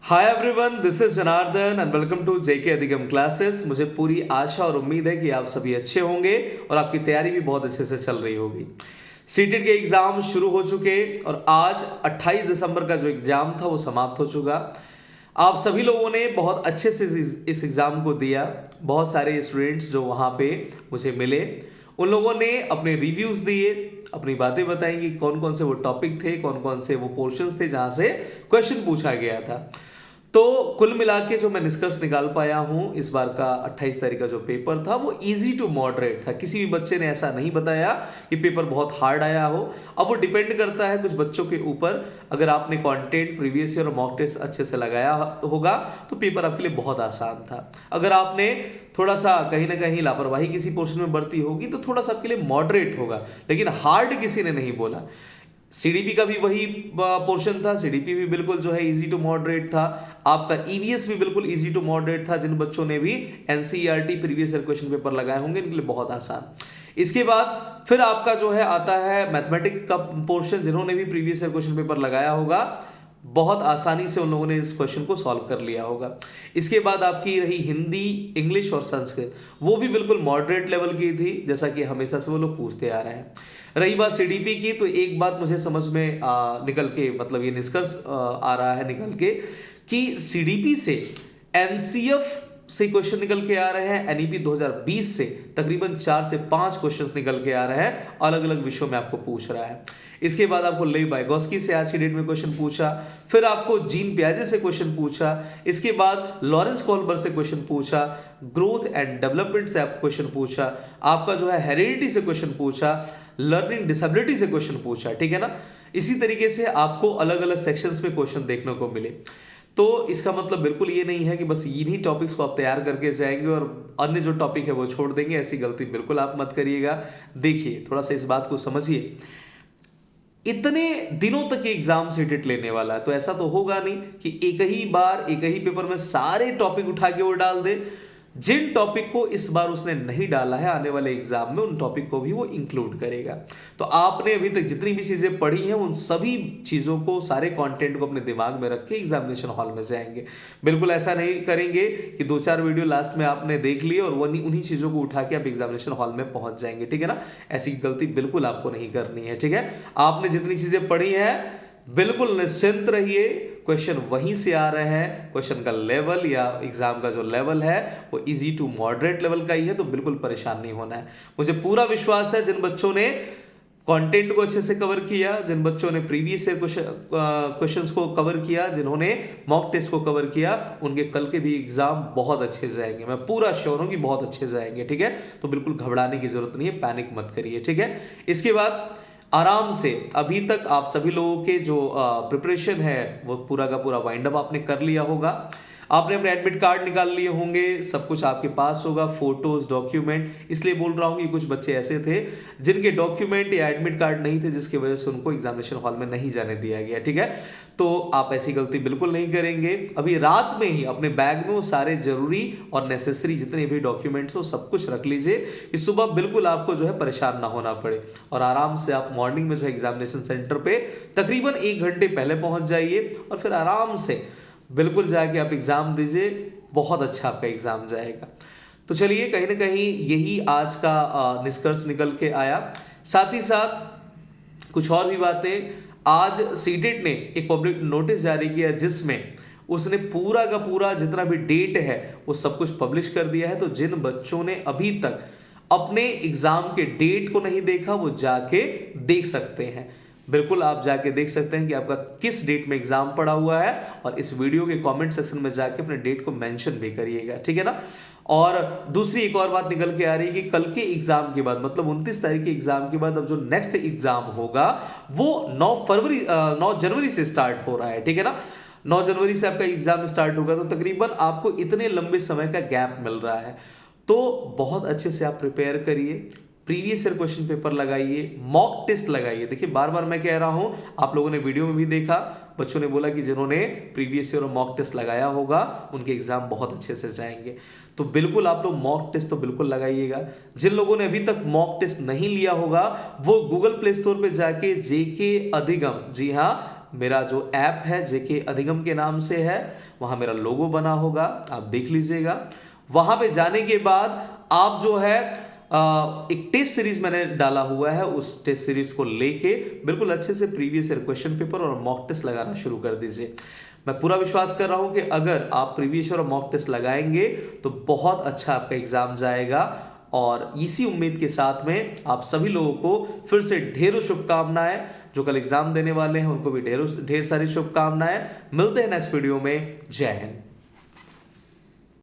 Hi everyone, this is Janardan and welcome to JK Adhigam classes. मुझे पूरी आशा और उम्मीद है कि आप सभी अच्छे होंगे और आपकी तैयारी भी बहुत अच्छे से चल रही होगी। सीटेट के एग्ज़ाम शुरू हो चुके और आज 28 दिसंबर का जो एग्ज़ाम था वो समाप्त हो चुका। आप सभी लोगों ने बहुत अच्छे से इस एग्ज़ाम को दिया। बहुत सारे स्टूडेंट्स जो वहाँ पे मुझे मिले, उन लोगों ने अपने रिव्यूज़ दिए, अपनी बातें बताई कि कौन कौन से वो टॉपिक थे, कौन कौन से वो पोर्शंस थे जहाँ से क्वेश्चन पूछा गया था। तो कुल मिला के जो मैं निष्कर्ष निकाल पाया हूँ, इस बार का 28 तारीख का जो पेपर था वो इजी टू मॉडरेट था। किसी भी बच्चे ने ऐसा नहीं बताया कि पेपर बहुत हार्ड आया हो। अब वो डिपेंड करता है कुछ बच्चों के ऊपर। अगर आपने कंटेंट प्रीवियस ईयर और मॉक टेस्ट अच्छे से लगाया होगा तो पेपर आपके लिए बहुत आसान था। अगर आपने थोड़ा सा कहीं ना कहीं लापरवाही किसी पोर्शन में बरती होगी तो थोड़ा सा आपके लिए मॉडरेट होगा, लेकिन हार्ड किसी ने नहीं बोला। सीडीपी का भी वही पोर्शन था। सीडीपी भी बिल्कुल जो है इजी टू मॉडरेट था। आपका ईवीएस भी बिल्कुल इजी टू मॉडरेट था। जिन बच्चों ने भी NCERT previous year question paper लगाए होंगे इनके लिए बहुत आसान। इसके बाद फिर आपका जो है आता है मैथमेटिक्स का पोर्शन। जिन्होंने भी प्रीवियस ईयर क्वेश्चन पेपर लगाया होगा बहुत आसानी से उन लोगों ने इस क्वेश्चन को सॉल्व कर लिया होगा। इसके बाद आपकी रही हिंदी, इंग्लिश और संस्कृत, वो भी बिल्कुल मॉडरेट लेवल की थी जैसा कि हमेशा से वो लोग पूछते आ रहे हैं। रही बात सीडीपी की, तो एक बात मुझे समझ में निकल के, मतलब ये निष्कर्ष आ रहा है निकल के कि सीडीपी से एनसीएफ से क्वेश्चन निकल के आ रहे हैं। एनईपी 2020 से तकरीबन 4 से 5 क्वेश्चंस निकल के आ रहे हैं, अलग अलग विषयों में आपको पूछ रहा है। इसके बाद आपको लेई बाइगोस्की से आज की डेट में क्वेश्चन पूछा, फिर आपको जीन पियाजे से क्वेश्चन पूछा, इसके बाद लॉरेंस कोहलबर्ग से क्वेश्चन पूछा, ग्रोथ एंड डेवलपमेंट से आप क्वेश्चन पूछा, आपका जो है हेरिडिटी से क्वेश्चन पूछा, लर्निंग डिसेबिलिटी से क्वेश्चन पूछा, ठीक है ना। इसी तरीके से आपको अलग अलग सेक्शंस में क्वेश्चन देखने को मिले। तो इसका मतलब बिल्कुल ये नहीं है कि बस इन्हीं टॉपिक्स को आप तैयार करके जाएंगे और अन्य जो टॉपिक है वो छोड़ देंगे। ऐसी गलती बिल्कुल आप मत करिएगा। देखिए, थोड़ा सा इस बात को समझिए। इतने दिनों तक ये एग्जाम सीटेट लेने वाला है तो ऐसा तो होगा नहीं कि एक ही बार एक ही पेपर में सारे टॉपिक उठा के वो डाल दे। जिन टॉपिक को इस बार उसने नहीं डाला है आने वाले एग्जाम में उन टॉपिक को भी वो इंक्लूड करेगा। तो आपने अभी तक जितनी भी चीजें पढ़ी हैं उन सभी चीजों को, सारे कंटेंट को अपने दिमाग में रख के एग्जामिनेशन हॉल में जाएंगे। बिल्कुल ऐसा नहीं करेंगे कि 2-4 वीडियो लास्ट में आपने देख लिए और वही उन्हीं चीजों को उठा के आप एग्जामिनेशन हॉल में पहुंच जाएंगे, ठीक है ना। ऐसी गलती बिल्कुल आपको नहीं करनी है, ठीक है। आपने जितनी चीजें पढ़ी है बिल्कुल निश्चिंत रहिए। क्वेश्चन वहीं से आ रहे हैं। क्वेश्चन का लेवल या एग्जाम का जो लेवल है वो इजी टू मॉडरेट लेवल का ही है, तो बिल्कुल परेशान नहीं होना है। मुझे पूरा विश्वास है जिन बच्चों ने कंटेंट को अच्छे से कवर किया, जिन बच्चों ने प्रीवियस ईयर क्वेश्चंस को कवर किया, जिन्होंने मॉक टेस्ट को कवर किया, उनके कल के भी एग्जाम बहुत अच्छे जाएंगे। मैं पूरा श्योर हूं कि बहुत अच्छे जाएंगे, ठीक है। तो बिल्कुल घबराने की जरूरत नहीं है, पैनिक मत करिए, ठीक है। इसके बाद आराम से, अभी तक आप सभी लोगों के जो प्रिपरेशन है वो पूरा का पूरा वाइंड अप आपने कर लिया होगा। आपने अपने एडमिट कार्ड निकाल लिए होंगे, सब कुछ आपके पास होगा, फोटोज, डॉक्यूमेंट। इसलिए बोल रहा हूँ कि कुछ बच्चे ऐसे थे जिनके डॉक्यूमेंट या एडमिट कार्ड नहीं थे, जिसकी वजह से उनको एग्जामिनेशन हॉल में नहीं जाने दिया गया, ठीक है। तो आप ऐसी गलती बिल्कुल नहीं करेंगे। अभी रात में ही अपने बैग में वो सारे जरूरी और नेसेसरी जितने भी डॉक्यूमेंट्स हो सब कुछ रख लीजिए कि सुबह बिल्कुल आपको जो है परेशान ना होना पड़े। और आराम से आप मॉर्निंग में जो है एग्जामिनेशन सेंटर पे तकरीबन 1 घंटे पहले पहुंच जाइए और फिर आराम से बिल्कुल जाके आप एग्जाम दीजिए। बहुत अच्छा आपका एग्जाम जाएगा। तो चलिए, कहीं ना कहीं यही आज का निष्कर्ष निकल के आया। साथ ही साथ कुछ और भी बातें। आज सीटेट ने एक पब्लिक नोटिस जारी किया जिसमें उसने पूरा का पूरा जितना भी डेट है वो सब कुछ पब्लिश कर दिया है। तो जिन बच्चों ने अभी तक अपने एग्जाम के डेट को नहीं देखा वो जाके देख सकते हैं। बिल्कुल आप जाके देख सकते हैं कि आपका किस डेट में एग्जाम पड़ा हुआ है, और इस वीडियो के कमेंट सेक्शन में जाके अपने डेट को मेंशन भी करिएगा, ठीक है ना। और दूसरी एक और बात निकल के आ रही है कि कल के एग्जाम के बाद, मतलब 29 तारीख के एग्जाम के बाद अब जो नेक्स्ट एग्जाम होगा वो 9 जनवरी से स्टार्ट हो रहा है, ठीक है ना। 9 जनवरी से आपका एग्जाम स्टार्ट होगा, तो तकरीबन आपको इतने लंबे समय का गैप मिल रहा है। तो बहुत अच्छे से आप प्रिपेयर करिए, प्रीवियस ईयर क्वेश्चन पेपर लगाइए, मॉक टेस्ट लगाइए। देखिए, बार बार मैं कह रहा हूं, आप लोगों ने वीडियो में भी देखा, बच्चों ने बोला कि जिन्होंने प्रीवियस ईयर और मॉक टेस्ट लगाया होगा उनके एग्जाम बहुत अच्छे से जाएंगे। तो बिल्कुल आप लोग मॉक टेस्ट तो बिल्कुल लगाइएगा। जिन लोगों ने अभी तक मॉक टेस्ट नहीं लिया होगा वो गूगल प्ले स्टोर पे जाके जेके अधिगम, जी हाँ, मेरा जो ऐप है जेके अधिगम के नाम से है, वहाँ मेरा लोगो बना होगा, आप देख लीजिएगा। वहाँ पे जाने के बाद आप जो है एक टेस्ट सीरीज मैंने डाला हुआ है, उस टेस्ट सीरीज को लेके बिल्कुल अच्छे से प्रीवियस ईयर क्वेश्चन पेपर और मॉक टेस्ट लगाना शुरू कर दीजिए। मैं पूरा विश्वास कर रहा हूं कि अगर आप प्रीवियस ईयर और मॉक टेस्ट लगाएंगे तो बहुत अच्छा आपका एग्जाम जाएगा। और इसी उम्मीद के साथ में आप सभी लोगों को फिर से ढेरों शुभकामनाएं। जो कल एग्जाम देने वाले हैं उनको भी ढेर सारी शुभकामनाएं। मिलते हैं नेक्स्ट वीडियो में। जय हिंद।